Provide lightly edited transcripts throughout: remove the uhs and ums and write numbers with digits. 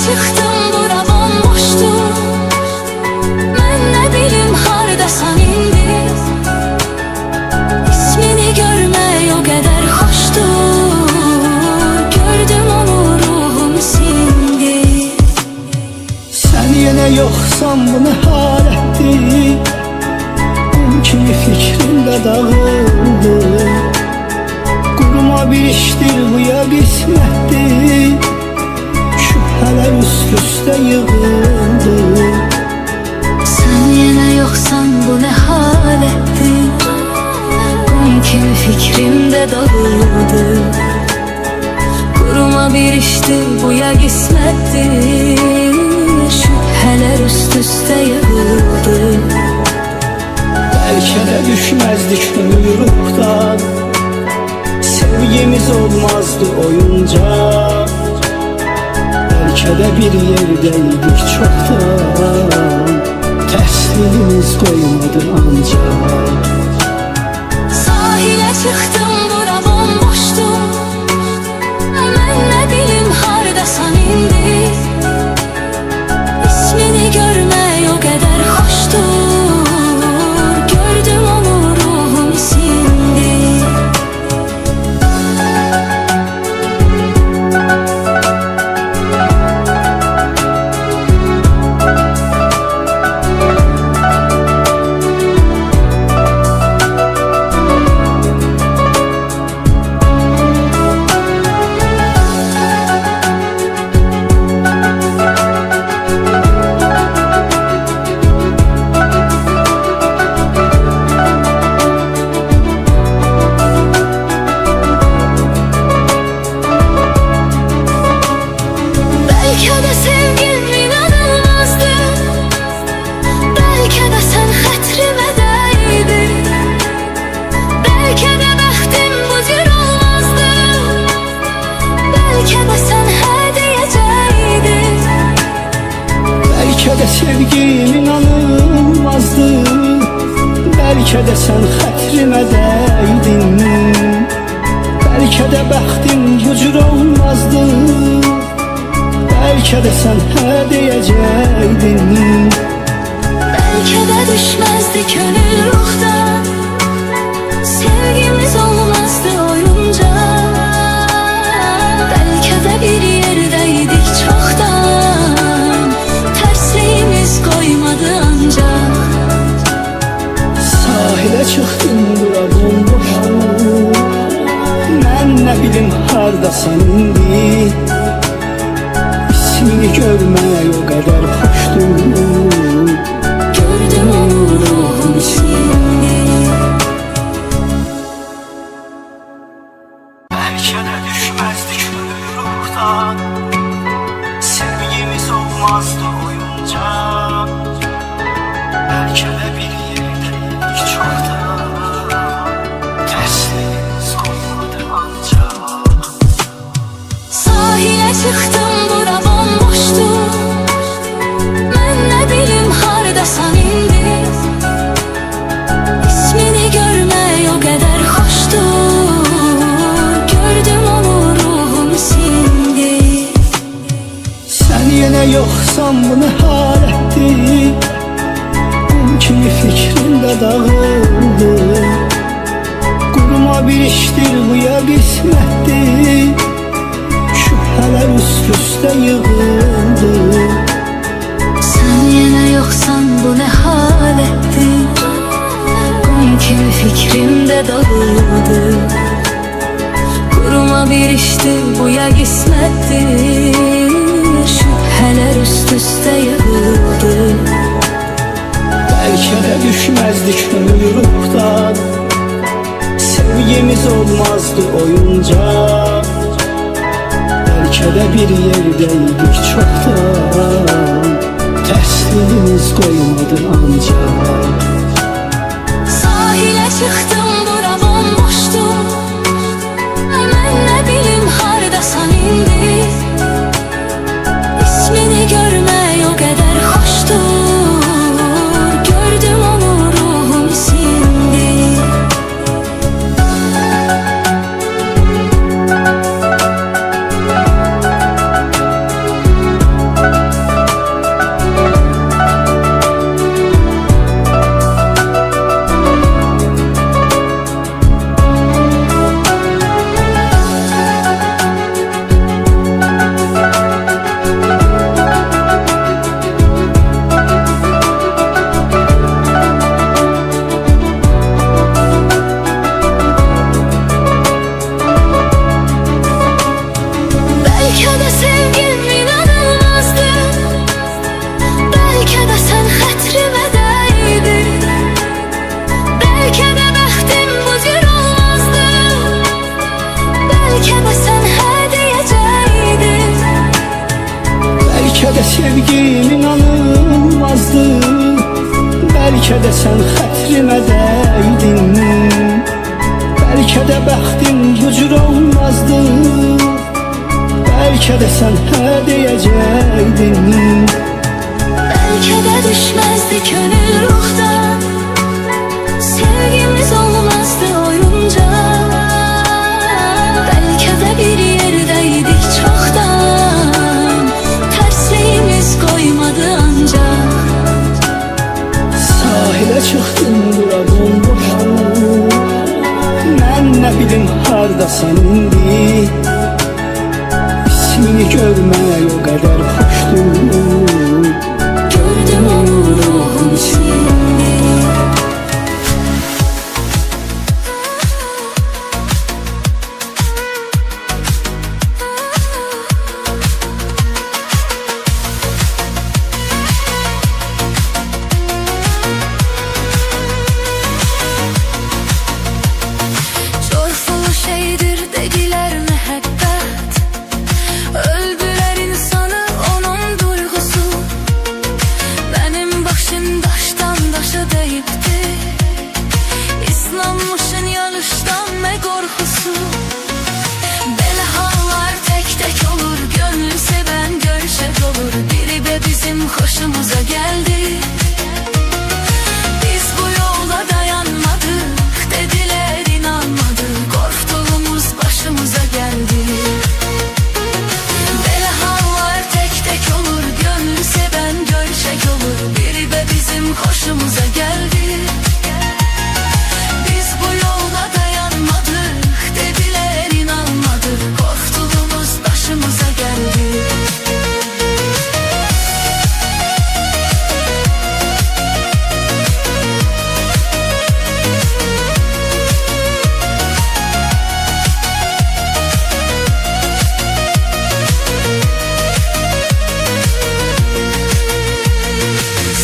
çıxdım bura bomboşdu. Mən nə bilim hardasan indi. İsmini görmək o qədər xoşdur. Gördüm onu ruhum sindi. Sən yenə yoxsan bu nə halətdir? Qum kimi fikrimdə dağıldı. Quruma bir işdir bu ya qismətdir. Şübhələr üst-üstə yığıldı. Sən yenə yoxsan bu nə halətdir? Qum kimi fikrimdə dağıldı. Quruma bir işdir bu ya qismətdir. Şübhələr üst-üstə yığıldı. Bəlkə də düşməzdik ömür ruhdan. Sevgimiz olmazdı oyuncaq. Bəlkə də bir yerdəydik çoxdan. Təslimimiz qoymadı ancaq. Sahilə çıxdım bura bomboşdu. Mən nə bilim hardasan indi. İsmini görmək o qədər xoşdur. Gördüm onu ruhum sindi. Belki de sevgim inanılmazdı. Belki de sen hatırıma değdin. Belki de bəxtim bu cür olmazdı. Belki de sen hediyeceydin. Bəlkə də sevgim inanılmazdı. Bəlkə də sən xətrimə dəydin. Bəlkə də bəxtim bu cür olmazdı. Bəlkə də sən hə deyəcəydin. Belki de düşmezdi gönül ruhtan. Sevgimiz olmazdı oyuncak. Belki de bir yerdeydik çoktan. Tersliğimiz koymadı ancak. Sahilə çıxdım bura bomboşum. Mən nə bilim hardasan indi. İsmini görmək o qədər xoşdur. Gördüm onu ruhum sindi. Bəlkə də düşməzdik ömür ruhdan. Sevgimiz olmazdı oyuncaq. Bəlkə də bir yerdəydik çoxdan. Təslimimiz qoymadı ancaq. Sahilə çıxdım bura bomboşdu. Mən nə bilim hardasan indi. İsmini görmək o qədər xoşdur. Gördüm onu ruhum sindi. Sən yenə yoxsan bu nə halətdir? Qum kimi fikrimdə dağıldı. Quruma bir işdir bu ya qismətdir. Şübhələr üst-üstə yığıldı. Sen yine yoksan bu ne halettir? Qum kimi fikrimdə dağıldı. Quruma bir işdir bu ya qismətdir. Şübhələr üst-üstə yığıldı. Bəlkə də düşməzdik ömür ruhdan. Sevgimiz olmazdı oyuncaq. Bəlkə də bir yerdəydik çoxdan. Təslimimiz qoymadı ancaq. Sahilə çıxdım bura bomboşdu. Mən nə bilim hardasan indi. İsmini görmək o qədər xoşdur. Gördüm onu ruhum sindi. Belki de sevgim inanılmazdı, belki de sen hatırıma değdin, belki de bəxtim bu cür olmazdı, belki de sen he diyecektin. Belki de düşmezdi könül ruhdan, sevgimiz olmazdı oyuncak. Belki de bir yerdeydik çoktan, tersliğimiz koymadı ancak. Sahile çıktım bura bomboşum, ben ne bilim hardasan indi. İsmini görmeye o kadar hoştum, Gördüm onu ruhum şimdi. Coşkulu şeydir dediler mehabbet, öldüler insanı onun duygusu. Benim başım daştan daşa değipti, İslanmışın yanıştan ve korkusu. Belə hallar tek tek olur, gönlü seven görüşek olur. Biri de bizim hoşumuza geldi. Biz bu yolda dayanmadık, dediler inanmadık. Korktuğumuz başımıza geldi. Belə hallar tek tek olur, gönlü seven görüşek olur. Biri de bizim hoşumuza geldi. Biz bu yolda dayanmadık, dediler inanmadık. Korktuğumuz başımıza geldi.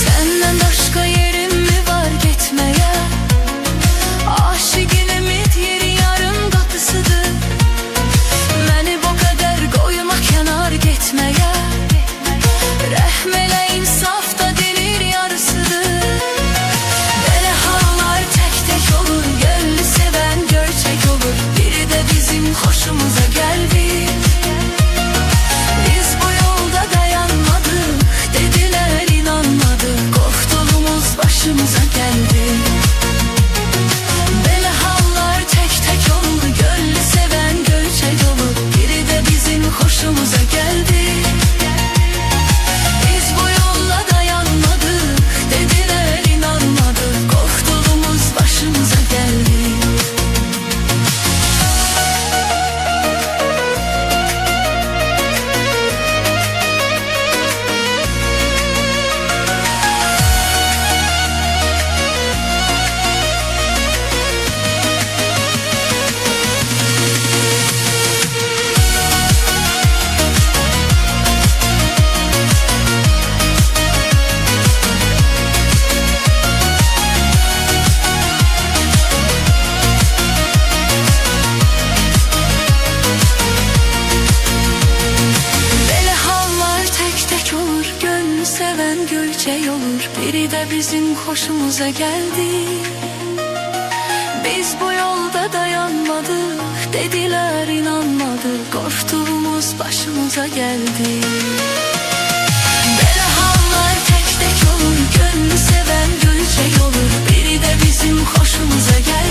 Senden başka yerim mi var gitmeye? Aşık ümit yeri yarım kapısıdır. Beni bu kadar koyma kenar gitmeye. Rəhmələ insaf da denir yarısıdır. Belə hallar tek tek olur, gönlü seven gerçek olur. Biri de bizim hoşumuza geldi. Biz bu yolda dayanmadık, dediler inanmadık. Korktuğumuz başımıza geldi. Belə hallar tek tek olur, gönlü seven gerçek olur. Biri de bizim hoşumuza geldi. Biz bu yolla dayanmadık, dediler inanmadık. Korktuğumuz başımıza geldi. Belə hallar tek tek olur, gönlü seven gülçey olur. Biri de bizim hoşumuza geldi. Biz bu yolda dayanmadık, dediler inanmadık. Korktuğumuz başımıza geldi. Belə hallar tek tek olur, gönlü seven gülçey olur. Biri de bizim hoşumuza geldi.